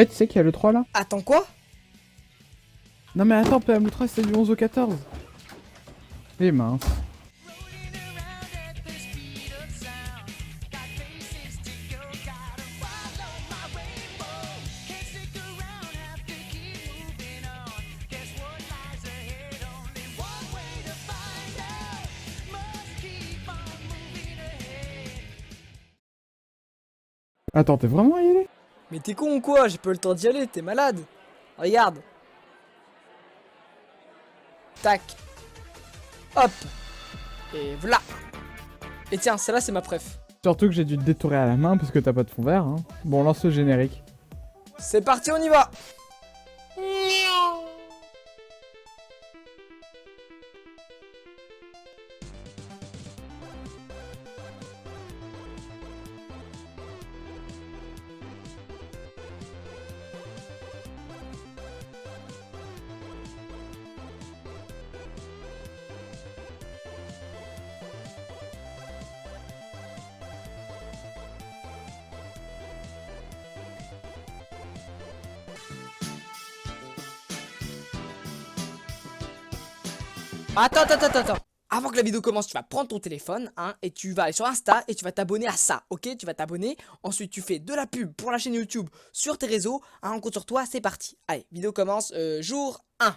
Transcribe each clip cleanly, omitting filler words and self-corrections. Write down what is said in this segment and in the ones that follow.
Eh, tu sais qu'il y a le 3 là? Attends quoi? Non mais attends, PM 3 c'est du 11 au 14. Eh mince. Attends, t'es vraiment à y aller? Mais t'es con ou quoi? J'ai pas eu le temps d'y aller, t'es malade. Regarde. Tac. Hop. Et voilà. Et tiens, celle-là c'est ma préf. Surtout que j'ai dû te détourer à la main parce que t'as pas de fond vert, hein. Bon, lance le générique. C'est parti, on y va. Attends. Avant que la vidéo commence, tu vas prendre ton téléphone, hein, et tu vas aller sur Insta et tu vas t'abonner à ça, ok? Tu vas t'abonner, ensuite tu fais de la pub pour la chaîne YouTube sur tes réseaux, hein, on compte sur toi, c'est parti. Allez, vidéo commence, jour 1.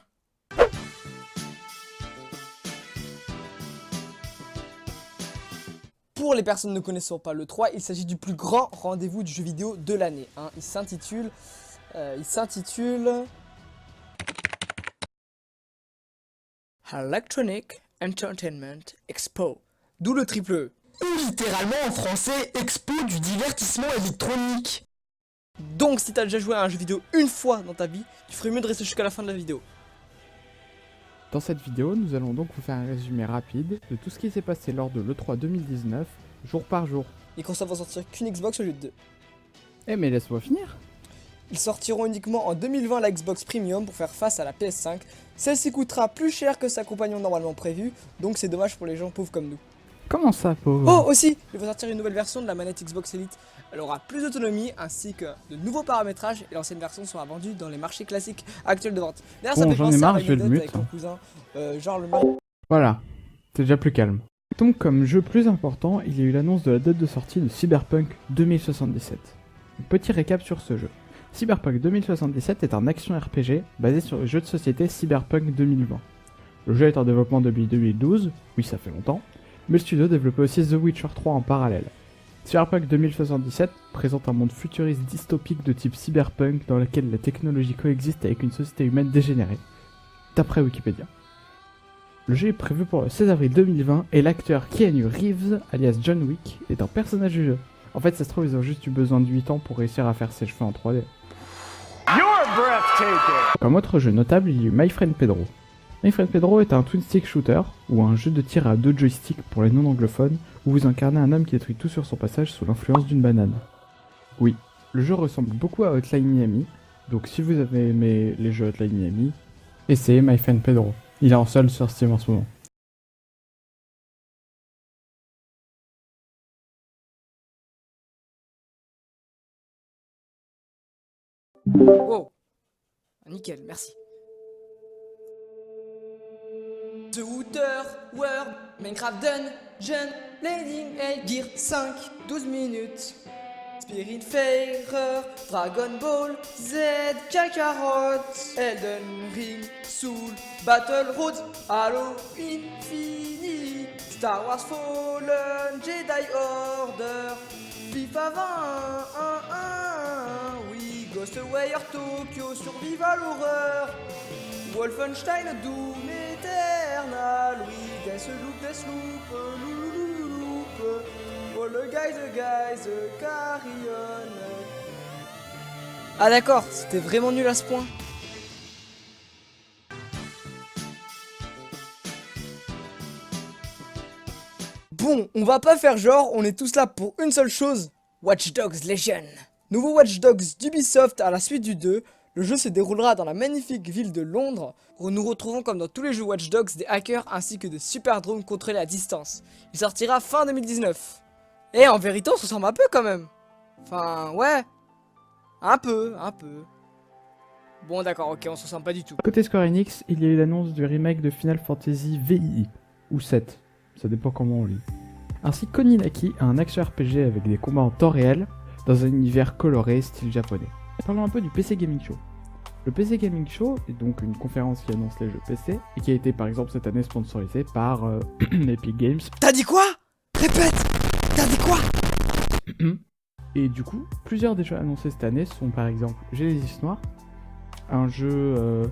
Pour les personnes ne connaissant pas le 3, il s'agit du plus grand rendez-vous du jeu vidéo de l'année, hein. Il s'intitule... Electronic Entertainment Expo. D'où le triple E. Ou littéralement en français, expo du divertissement électronique. Donc si t'as déjà joué à un jeu vidéo une fois dans ta vie, tu ferais mieux de rester jusqu'à la fin de la vidéo. Dans cette vidéo, nous allons donc vous faire un résumé rapide de tout ce qui s'est passé lors de l'E3 2019, jour par jour. Les consoles vont sortir qu'une Xbox au lieu de deux. Eh mais laisse-moi finir. Ils sortiront uniquement en 2020 la Xbox Premium pour faire face à la PS5. Celle-ci coûtera plus cher que sa compagnon normalement prévue, donc c'est dommage pour les gens pauvres comme nous. Comment ça, pauvre? Oh aussi, il va sortir une nouvelle version de la manette Xbox Elite. Elle aura plus d'autonomie ainsi que de nouveaux paramétrages et l'ancienne version sera vendue dans les marchés classiques actuels de vente. D'ailleurs ça Bon, fait j'en ai penser marre, à je vais le l'anecdote mute. avec mon cousin, genre le Voilà, c'est déjà plus calme. Donc comme jeu plus important, il y a eu l'annonce de la date de sortie de Cyberpunk 2077. Petit récap sur ce jeu. Cyberpunk 2077 est un action RPG basé sur le jeu de société Cyberpunk 2020. Le jeu est en développement depuis 2012, oui ça fait longtemps, mais le studio développait aussi The Witcher 3 en parallèle. Cyberpunk 2077 présente un monde futuriste dystopique de type cyberpunk dans lequel la technologie coexiste avec une société humaine dégénérée, d'après Wikipédia. Le jeu est prévu pour le 16 avril 2020 et l'acteur Keanu Reeves, alias John Wick, est un personnage du jeu. En fait, ça se trouve, ils ont juste eu besoin de 8 ans pour réussir à faire ses cheveux en 3D. Comme autre jeu notable, il y a eu My Friend Pedro. My Friend Pedro est un twin stick shooter, ou un jeu de tir à 2 joysticks pour les non-anglophones, où vous incarnez un homme qui détruit tout sur son passage sous l'influence d'une banane. Oui, le jeu ressemble beaucoup à Hotline Miami, donc si vous avez aimé les jeux Hotline Miami, essayez My Friend Pedro. Il est en solde sur Steam en ce moment. Wow. Nickel, merci. The Outer World, Minecraft Dungeon, Landing 8 Gear 5, 12 minutes. Spiritfarer, Dragon Ball Z, Kakarot, Elden Ring, Soul, Battle Roads, Halo Infinite, Star Wars Fallen, Jedi Order, FIFA 20, oui, Ghostwire Tokyo, Survival Horror, Wolfenstein Doom Eternal, oui, Deathloop, Louloulouloup, oh le guys, Carrion. Ah d'accord, c'était vraiment nul à ce point. Bon, on va pas faire genre, on est tous là pour une seule chose, Watch Dogs Legion. Nouveau Watch Dogs d'Ubisoft à la suite du 2. Le jeu se déroulera dans la magnifique ville de Londres, où nous retrouvons comme dans tous les jeux Watch Dogs des hackers ainsi que des super drones contrôlés à distance. Il sortira fin 2019. Et en vérité on se ressemble un peu quand même. Enfin ouais. Un peu. Bon d'accord, ok, on s'en sent pas du tout. Côté Square Enix, il y a eu l'annonce du remake de Final Fantasy VII, ou 7, ça dépend comment on lit. Ainsi Koninaki, un action RPG avec des combats en temps réel, dans un univers coloré style japonais. Parlons un peu du PC Gaming Show. Le PC Gaming Show est donc une conférence qui annonce les jeux PC, et qui a été par exemple cette année sponsorisée par Epic Games. T'as dit quoi? Répète! T'as dit quoi? Et du coup, plusieurs des jeux annoncés cette année sont par exemple Genesis Noir, un jeu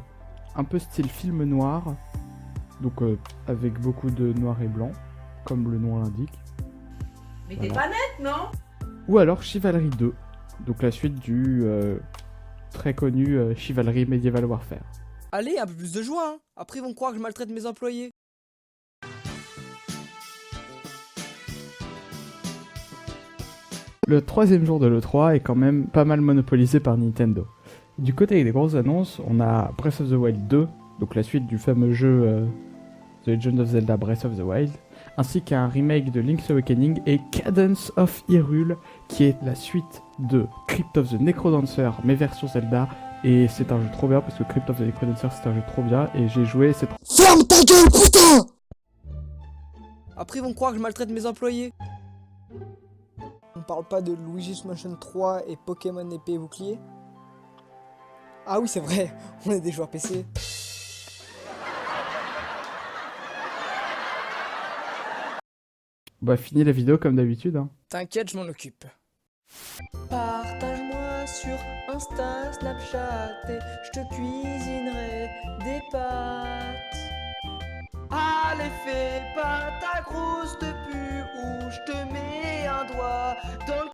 un peu style film noir, donc avec beaucoup de noir et blanc, comme le nom l'indique. Mais Voilà. t'es pas net, non? Ou alors Chivalry 2, donc la suite du très connu Chivalry Medieval Warfare. Allez, un peu plus de joie, hein. Après ils vont croire que je maltraite mes employés. Le troisième jour de l'E3 est quand même pas mal monopolisé par Nintendo. Du côté des grosses annonces, on a Breath of the Wild 2, donc la suite du fameux jeu The Legend of Zelda Breath of the Wild, ainsi qu'un remake de Link's Awakening et Cadence of Hyrule, qui est la suite de Crypt of the Necrodancer, mais version Zelda, et c'est un jeu trop bien, parce que Crypt of the Necrodancer c'est un jeu trop bien, et j'ai joué, c'est trop... Ferme ta gueule, putain! Après ils vont croire que je maltraite mes employés. On parle pas de Luigi's Mansion 3 et Pokémon épée et bouclier? Ah oui c'est vrai, on est des joueurs PC. Bah fini la vidéo comme d'habitude, hein. T'inquiète, je m'en occupe. Partage-moi sur Insta, Snapchat et je te cuisinerai des pâtes. Allez, fais pas ta grosse de pu ou je te mets un doigt dans le